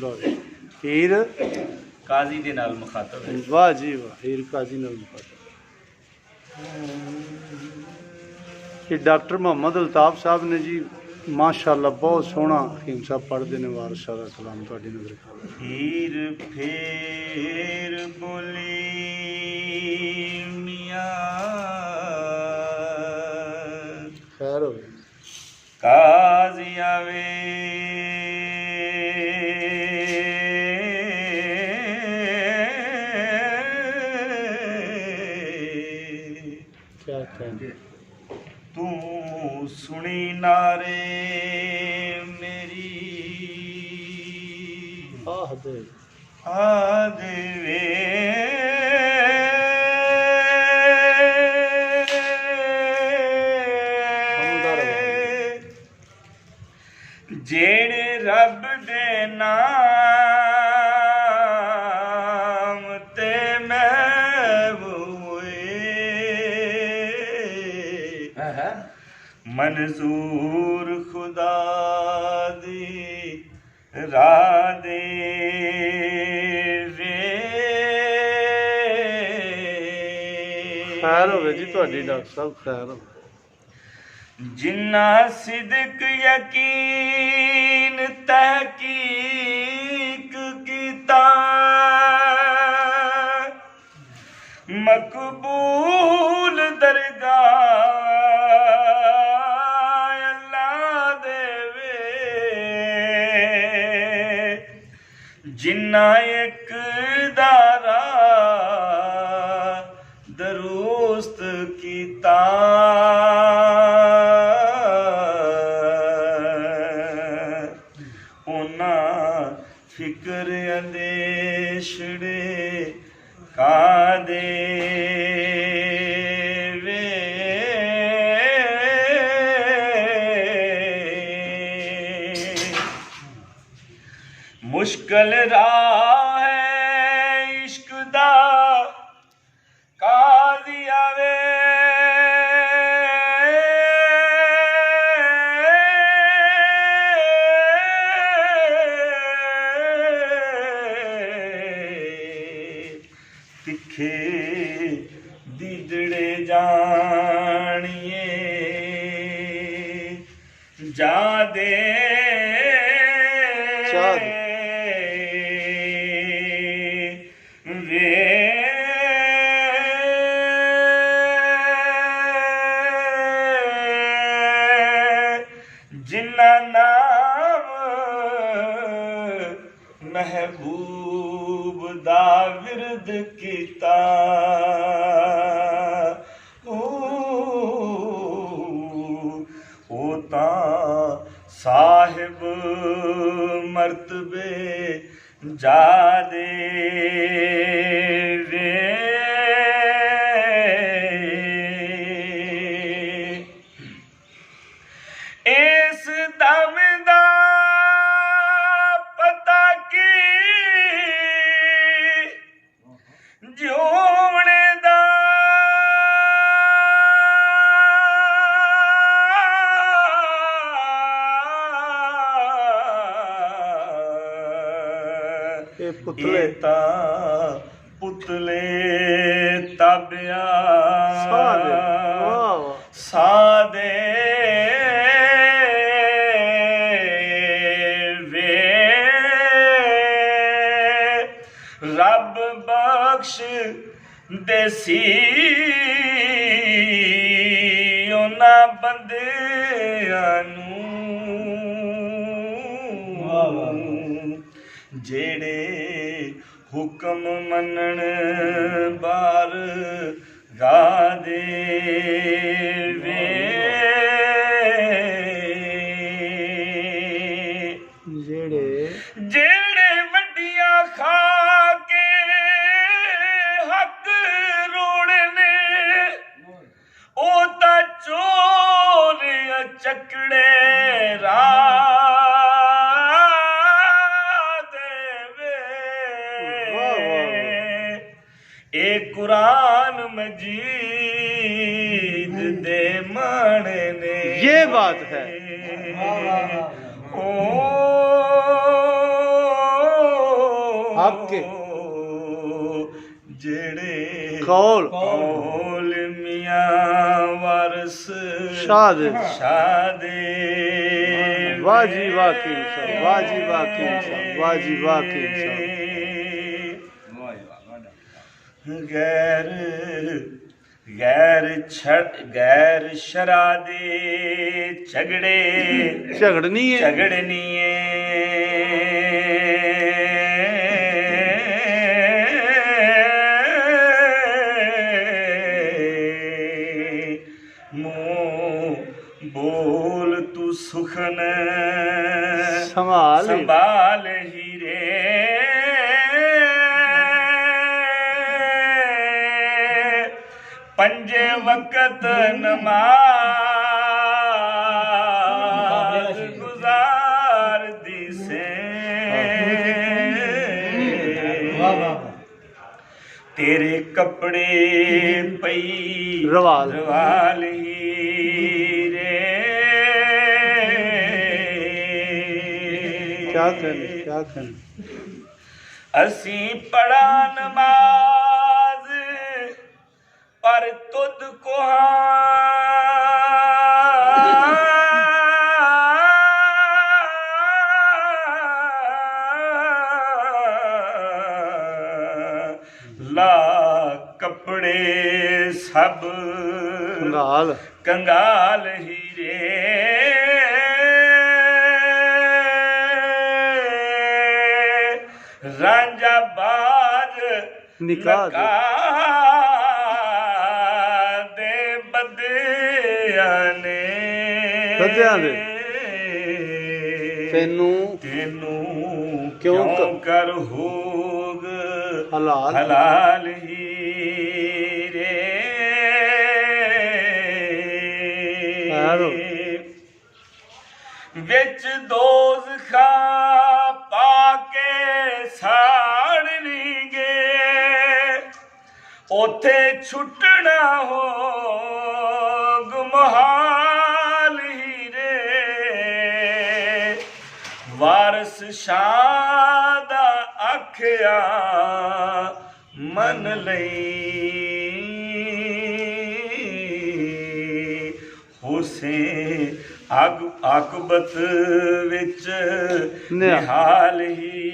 लो हीर काजी दे नाल मुखातब है। वाह जी वाह, हीर काजी नाल मुखातब। ये डॉक्टर मोहम्मद अल्ताफ साहब ने जी माशाअल्लाह बहुत सोहना हकीम साहब पढ़ते हैं। वारिस शाह दा कलाम तुहाडी नज़र खाल। हीर फेर बोली मियां खैर हो काजी आवे क्या कहने तू सुनी नारे मेरी आह दे आदवे जेड़े रब दे नाम ते महबूए मंजूर खुदा दी रादे खैर हो जी तुहाडी डॉक्टर साहब खैर हो। जिन्ना सिदक यकीन तहकीक कीता मकबूल दरगाह अल्लाह देवे जिन्ना एक दारा दरुस्त कीता फिक्र अंदेशड़े कादे वे मुश्किल राह है इश्क दा काजी आवे तिखे दीदड़े जानिए जा दे वे जिन्ना नाम महबूब दा विरद कीता ओ तां साहिब मर्तबे जा दे वे इस दम दा पता की जिउणे दा ये पुतले पुतले ताबिया सादे सादे वे रब बख्श देसी उन्हां बंदियां नूं जेड़े हुक्म मनन बार गा दे वे जेड़े वड्डियां खा के हक रोड़ने ओ तां चोर चकड़े कुरान मजीद दे माने ये बात है। ओ ਹੱਕ ਜਿਹੜੇ ਕੌਲ ਕੌਲ ਮੀਆਂ ਵਾਰਸ ਸ਼ਾਹ ਦੇ ਵਾਹ ਜੀ ਵਾਹ ਕੀਮ ਸਾਹਿਬ, ਵਾਹ ਜੀ ਵਾਹ ਕੀਮ ਸਾਹਿਬ, ਵਾਹ ਜੀ ਵਾਹ ਕੀਮ ਸਾਹਿਬ। ਗੈਰ ਸ਼ਰਾ ਦੇ ਝਗੜਨੀਏ ਮੂੰਹ ਬੋਲ ਤੂੰ ਸੁਖਨ ਸੰਭਾਲ ਹੀਰੇ पंजे वक्त नमाज गुजार दी से तेरे कपड़े पई रवाल हीरे क्या करें असी पढ़ा नमाज पर तुद को ला कपड़े सब कंगाल हीरे रांझा बाज निकाह ਤੈਨੂੰ ਕਿਉਂ ਕਰ ਹੋਗ ਹਲਾਲ ਹੀਰੇ ਵਿੱਚ ਦੋਜ਼ਖਾਂ ਪਾ ਕੇ ਸਾੜਨਗੇ ਉੱਥੇ ਛੁੱਟਣਾ ਹੋਗ ਮੁਹਾਲ ਹੀਰੇ ਵਾਰਸ ਸ਼ਾਹ ਦਾ ਆਖਿਆ ਮਨ ਲਈ ਹੁਸੈਨ ਆਕਬਤ ਵਿੱਚ ਨਿਹਾਲ ਹੀ